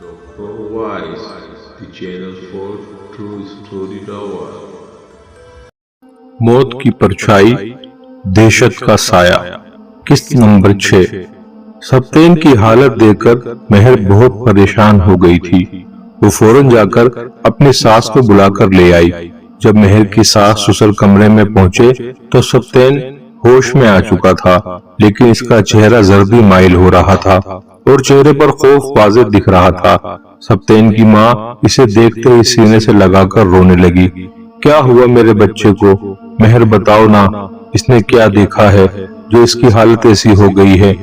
Dr. Wise, the channel for true story lover. मौत की परछाई, दहशत का साया। किस्त नंबर 6। सप्तेन की हालत देखकर मेहर बहुत परेशान हो गई थी। वो फौरन जाकर अपनी सास को बुलाकर ले आई। जब मेहर की सास ससुर कमरे में पहुंचे तो सप्तेन होश में आ चुका था, लेकिन इसका चेहरा जर्दी माइल हो रहा था और चेहरे पर खौफ वाज़ेह दिख रहा था। सप्तेन की माँ इसे देखते ही सीने से लगाकर रोने लगी। क्या हुआ मेरे बच्चे को? मेहर बताओ ना, इसने क्या देखा है जो इसकी हालत ऐसी हो गई है?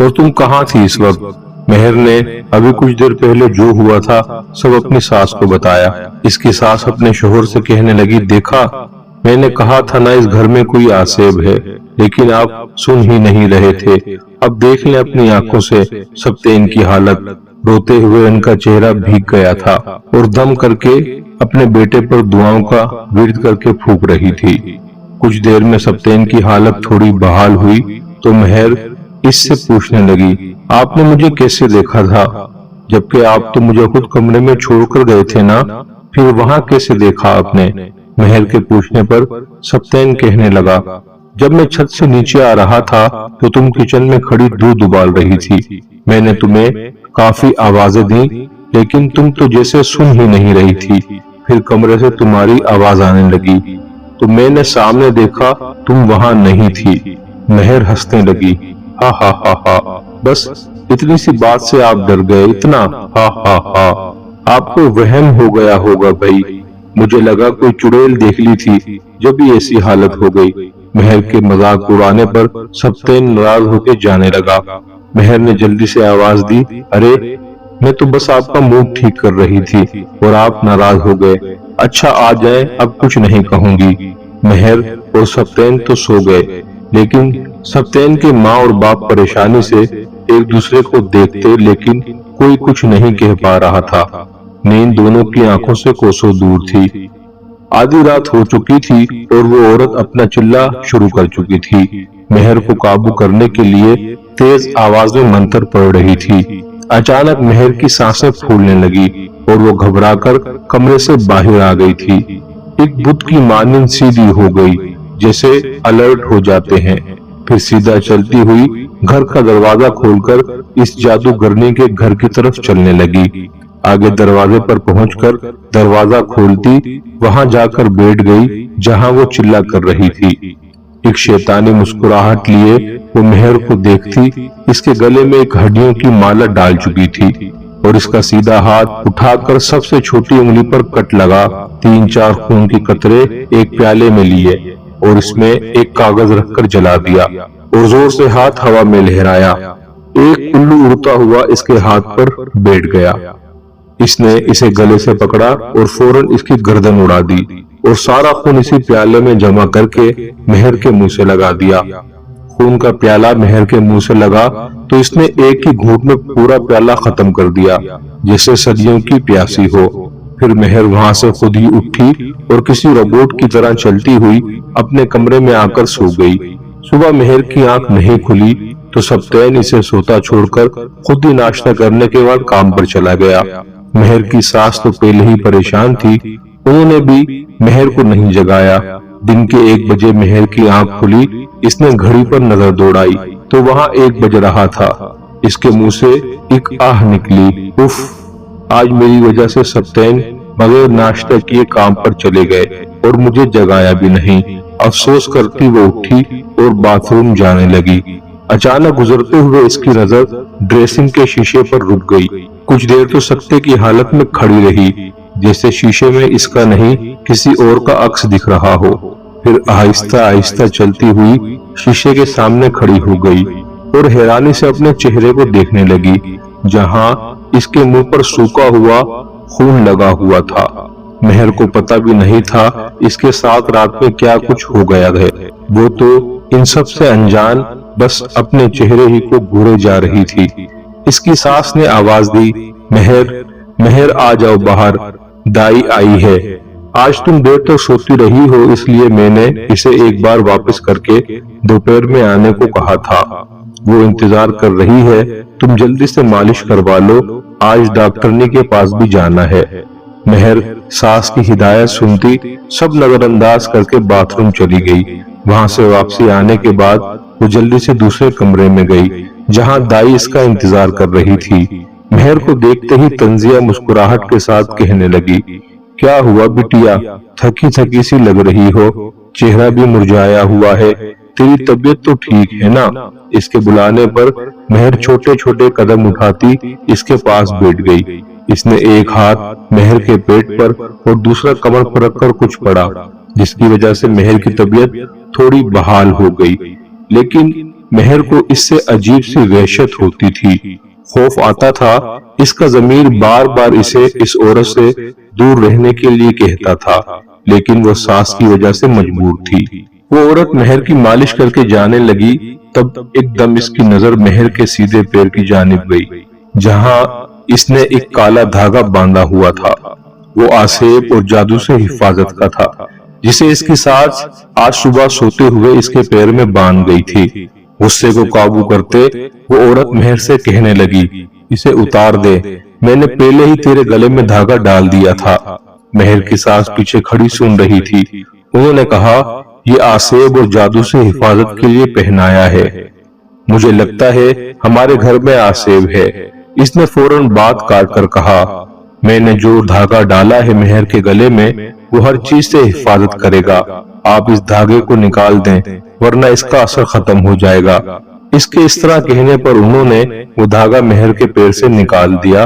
और तुम कहाँ थी इस वक्त? मेहर ने अभी कुछ देर पहले जो हुआ था सब अपनी सास को बताया। इसकी सास अपने शोहर से कहने लगी, देखा, मैंने कहा था ना इस घर में कोई आसेब है, लेकिन आप सुन ही नहीं रहे थे। अब देख लें अपनी आंखों से सप्तेन की हालत। रोते हुए उनका चेहरा भीग गया था और दम करके अपने बेटे पर दुआओं का विर्द करके फूंक रही थी। कुछ देर में सप्तेन की हालत थोड़ी बहाल हुई तो मेहर इससे पूछने लगी, आपने मुझे कैसे देखा था? जबकि आप तो मुझे खुद कमरे में छोड़कर गए थे ना, फिर वहां कैसे देखा आपने? मेहर के पूछने पर सप्तेन कहने लगा, जब मैं छत से नीचे आ रहा था तो तुम किचन में खड़ी दूध उबाल रही थी। मैंने तुम्हें काफी आवाजें दी, लेकिन तुम तो जैसे सुन ही नहीं रही थी। फिर कमरे से तुम्हारी आवाज आने लगी तो मैंने सामने देखा, तुम वहां नहीं थी। मेहर हंसने लगी, हा हा हा हा, बस इतनी सी बात से आप डर गए? इतना? हा हा हा, आपको वहम हो गया होगा भाई। मुझे लगा कोई चुड़ैल देख ली थी जब भी ऐसी हालत हो गई। मेहर के मजाक उड़ाने पर सप्तेन नाराज होकर जाने लगा। मेहर ने जल्दी से आवाज दी, अरे मैं तो बस आपका मूड ठीक कर रही थी और आप नाराज हो गए। अच्छा आ जाए, अब कुछ नहीं कहूंगी। मेहर और सप्तेन तो सो गए, लेकिन सप्तेन के माँ और बाप परेशानी से एक दूसरे को देखते, लेकिन कोई कुछ नहीं कह पा रहा था। नींद दोनों की आंखों से कोसों दूर थी। आधी रात हो चुकी थी और वो औरत अपना चिल्ला शुरू कर चुकी थी। मेहर को काबू करने के लिए तेज आवाज में मंत्र पढ़ रही थी। अचानक मेहर की सांसें फूलने लगी और वो घबराकर कमरे से बाहर आ गई थी। एक बुत की मानिंद सीधी हो गई, जैसे अलर्ट हो जाते हैं। फिर सीधा चलती हुई घर का दरवाजा खोलकर इस जादूगरनी के घर की तरफ चलने लगी। आगे दरवाजे पर पहुंचकर दरवाजा खोलती वहां जाकर बैठ गई जहां वो चिल्ला कर रही थी। एक शैतानी मुस्कुराहट लिए वो मेहर को देखती। इसके गले में एक हड्डियों की माला डाल चुकी थी और इसका सीधा हाथ उठाकर सबसे छोटी उंगली पर कट लगा। 3-4 खून के कतरे एक प्याले में लिए और इसमें एक कागज रखकर जला दिया और जोर से हाथ हवा में लहराया। एक उल्लू उड़ता हुआ इसके हाथ पर बैठ गया। इसने इसे गले से पकड़ा और फौरन इसकी गर्दन उड़ा दी और सारा खून इसी प्याले में जमा करके मेहर के मुंह से लगा दिया। खून का प्याला मेहर के मुंह से लगा तो इसने एक ही घूंट में पूरा प्याला खत्म कर दिया, जैसे सदियों की प्यासी हो। फिर मेहर वहां से खुद ही उठी और किसी रोबोट की तरह चलती हुई अपने कमरे में आकर सो गई। सुबह मेहर की आंख नहीं खुली तो सप्तेन इसे सोता छोड़कर खुद ही नाश्ता करने के बाद काम पर चला गया। मेहर की सास तो पहले ही परेशान थी, उन्होंने भी मेहर को नहीं जगाया। दिन के 1 बजे मेहर की आंख खुली। इसने घड़ी पर नजर दौड़ाई तो वहां 1 बज रहा था। इसके मुंह से एक आह निकली, उफ, आज मेरी वजह से सप्तेन बगैर नाश्ता किए काम पर चले गए और मुझे जगाया भी नहीं। अफसोस करती वो उठी और बाथरूम जाने लगी। अचानक गुजरते हुए इसकी नजर ड्रेसिंग के शीशे पर रुक गई। कुछ देर तो सख्ते की हालत में खड़ी रही, जैसे शीशे में इसका नहीं किसी और का अक्स दिख रहा हो। फिर आहिस्ता आहिस्ता चलती हुई शीशे के सामने खड़ी हो गई और हैरानी से अपने चेहरे को देखने लगी, जहां इसके मुंह पर सूखा हुआ खून लगा हुआ था। मेहर को पता भी नहीं था इसके साथ रात में क्या कुछ हो गया है। वो तो इन सब से अनजान बस अपने चेहरे ही को घूरे जा रही थी। इसकी सास ने आवाज दी, मेहर, मेहर आ जाओ बाहर, दाई आई है। आज तुम देर तक सोती रही हो, इसलिए मैंने इसे एक बार वापस करके दोपहर में आने को कहा था। वो इंतजार कर रही है, तुम जल्दी से मालिश करवा लो, आज डॉक्टरनी के पास भी जाना है। मेहर सास की हिदायत सुनती सब नजरअंदाज करके बाथरूम चली गई। वहां से वापसी आने के बाद वो जल्दी से दूसरे कमरे में गई जहां दाई इसका इंतजार कर रही थी। मेहर को देखते ही तंजिया मुस्कुराहट के साथ कहने लगी, क्या हुआ बिटिया, थकी थकी सी लग रही हो, चेहरा भी मुरझाया हुआ है, तेरी तबीयत तो ठीक है ना? इसके बुलाने पर मेहर छोटे छोटे कदम उठाती इसके पास बैठ गई। इसने एक हाथ मेहर के पेट पर और दूसरा कमर पर रखकर कुछ पड़ा, जिसकी वजह से मेहर की तबीयत थोड़ी बहाल हो गई। लेकिन मेहर को इससे अजीब सी वहशत होती थी, खौफ आता था। इसका ज़मीर बार बार इसे इस औरत से दूर रहने के लिए कहता था, लेकिन वो सास की वजह से मजबूर थी। वो औरत मेहर की मालिश करके जाने लगी, तब एकदम इसकी नजर मेहर के सीधे पैर की जानिब गई, जहां इसने एक काला धागा बांधा हुआ था। वो आसेब और जादू से हिफाजत का था, जिसे इसकी सास आज सुबह सोते हुए इसके पैर में बांध गई थी। गुस्से को काबू करते वो औरत मेहर से कहने लगी, इसे उतार दे, मैंने पहले ही तेरे गले में धागा डाल दिया था। मेहर की सास पीछे खड़ी सुन रही थी। उन्होंने कहा, ये आसेब और जादू से हिफाजत के लिए पहनाया है। मुझे लगता है हमारे घर में आसेब है। इसने फौरन बात काट कर कहा, मैंने जो धागा डाला है मेहर के गले में, वो हर चीज से हिफाजत करेगा। आप इस धागे को निकाल दें, वरना इसका असर खत्म हो जाएगा। इसके इस तरह कहने पर उन्होंने वो धागा मेहर के पैर से निकाल दिया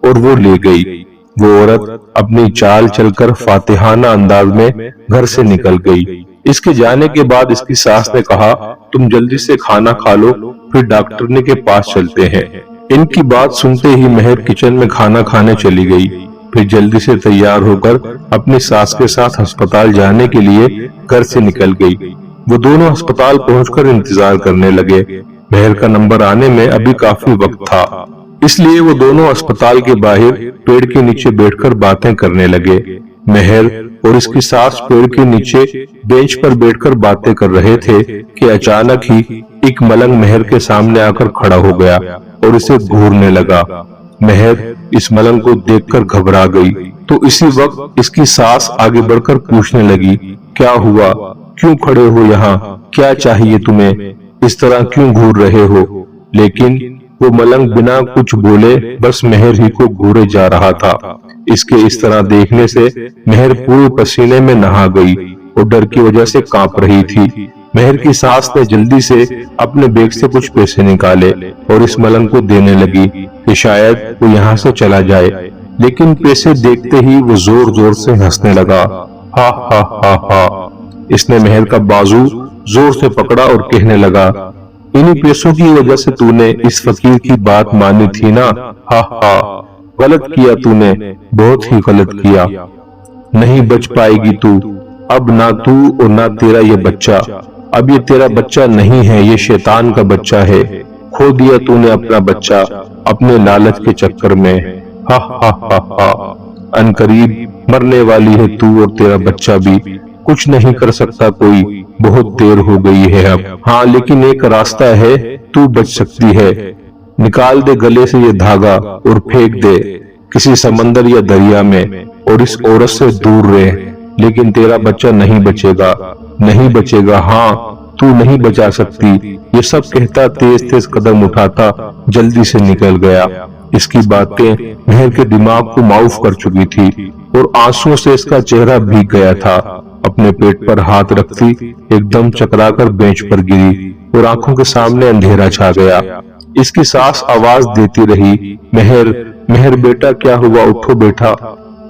और वो ले गई। वो औरत अपनी चाल चलकर फातिहाना अंदाज में घर से निकल गई। इसके जाने के बाद इसकी सास ने कहा, तुम जल्दी से खाना खा लो, फिर डॉक्टरनी के पास चलते हैं। इनकी बात सुनते ही मेहर किचन में खाना खाने चली गई। फिर जल्दी से तैयार होकर अपनी सास के साथ अस्पताल जाने के लिए घर से निकल गई। वो दोनों अस्पताल पहुंचकर इंतजार करने लगे। मेहर का नंबर आने में अभी काफी वक्त था, इसलिए वो दोनों अस्पताल के बाहर पेड़ के नीचे बैठकर बातें करने लगे। मेहर और इसकी सास पेड़ के नीचे बेंच पर बैठकर बातें कर रहे थे कि अचानक ही एक मलंग मेहर के सामने आकर खड़ा हो गया और इसे घूरने लगा। मेहर इस मलंग को देखकर घबरा गई, तो इसी वक्त इसकी सास आगे बढ़कर पूछने लगी, क्या हुआ, क्यों खड़े हो यहाँ, क्या चाहिए तुम्हें, इस तरह क्यों घूर रहे हो? लेकिन वो मलंग बिना कुछ बोले बस मेहर ही को घूरे जा रहा था। इसके इस तरह देखने से मेहर पूरे पसीने में नहा गई और डर की वजह से कांप रही थी। मेहर की सास ने जल्दी से अपने बैग से कुछ पैसे निकाले और इस मलंग को देने लगी कि शायद वो यहाँ से चला जाए। लेकिन पैसे देखते ही वो जोर जोर से हंसने लगा। हा हा हा हा। इसने मेहर का बाजू जोर से पकड़ा और कहने लगा, इन्हीं पैसों की वजह से तूने इस फकीर की बात मानी थी ना? हा हा, गलत किया तूने, बहुत ही गलत किया। नहीं बच पाएगी तू, अब ना तू और ना तेरा ये बच्चा। अब ये तेरा बच्चा नहीं है, ये शैतान का बच्चा है। खो दिया तूने अपना बच्चा अपने लालच के चक्कर में। हा हा हा हा। अनकरीब मरने वाली है तू और तेरा बच्चा भी। कुछ नहीं कर सकता कोई, बहुत देर हो गई है अब। हाँ, लेकिन एक रास्ता है, तू बच सकती है। निकाल दे गले से ये धागा और फेंक दे किसी समंदर या दरिया में और इस औरत से दूर रहे। लेकिन तेरा बच्चा नहीं बचेगा, नहीं बचेगा। हाँ, तू नहीं बचा सकती। ये सब कहता तेज तेज कदम उठाता जल्दी से निकल गया। इसकी बातें मेहर के दिमाग को माऊफ कर चुकी थी और आंसुओं से इसका चेहरा भीग गया था। अपने पेट पर हाथ रखती एकदम चकराकर बेंच पर गिरी और आंखों के सामने अंधेरा छा गया। इसकी सास आवाज देती रही, मेहर मेहर बेटा क्या हुआ, उठो बेटा।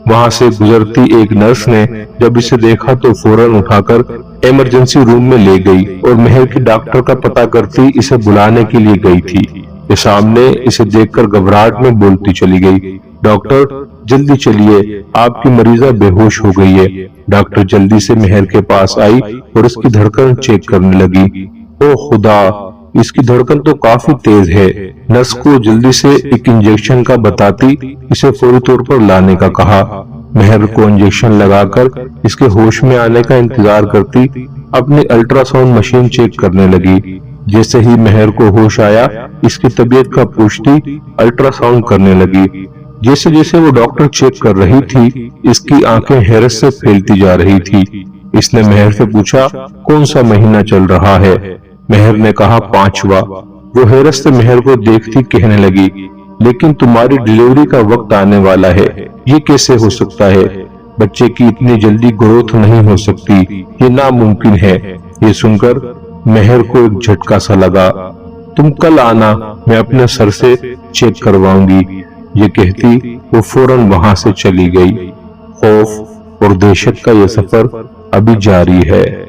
वहां से गुजरती एक नर्स ने जब इसे देखा तो फौरन उठाकर इमरजेंसी रूम में ले गई और मेहर की डॉक्टर का पता करती इसे बुलाने के लिए गई थी। ये सामने इसे देखकर घबराहट में बोलती चली गई, डॉक्टर जल्दी चलिए, आपकी मरीजा बेहोश हो गई है। डॉक्टर जल्दी से मेहर के पास आई और इसकी धड़कन चेक करने लगी। ओ खुदा, इसकी धड़कन तो काफी तेज है। नर्स को जल्दी से एक इंजेक्शन का बताती इसे फौरी तौर पर लाने का कहा। मेहर को इंजेक्शन लगाकर इसके होश में आने का इंतजार करती अपनी अल्ट्रासाउंड मशीन चेक करने लगी। जैसे ही मेहर को होश आया, इसकी तबीयत का पुष्टि अल्ट्रासाउंड करने लगी। जैसे जैसे वो डॉक्टर चेक कर रही थी, इसकी आंखें हैरत से फैलती जा रही थी। इसने मेहर से पूछा, कौन सा महीना चल रहा है? मेहर ने कहा, 5वां। वो हैरत से मेहर को देखती कहने लगी, लेकिन तुम्हारी डिलीवरी का वक्त आने वाला है, ये कैसे हो सकता है? बच्चे की इतनी जल्दी ग्रोथ नहीं हो सकती, ये नामुमकिन है। ये सुनकर मेहर को एक झटका सा लगा। तुम कल आना, मैं अपने सर से चेक करवाऊंगी। ये कहती वो फौरन वहां से चली गई। खौफ और दहशत का ये सफर अभी जारी है।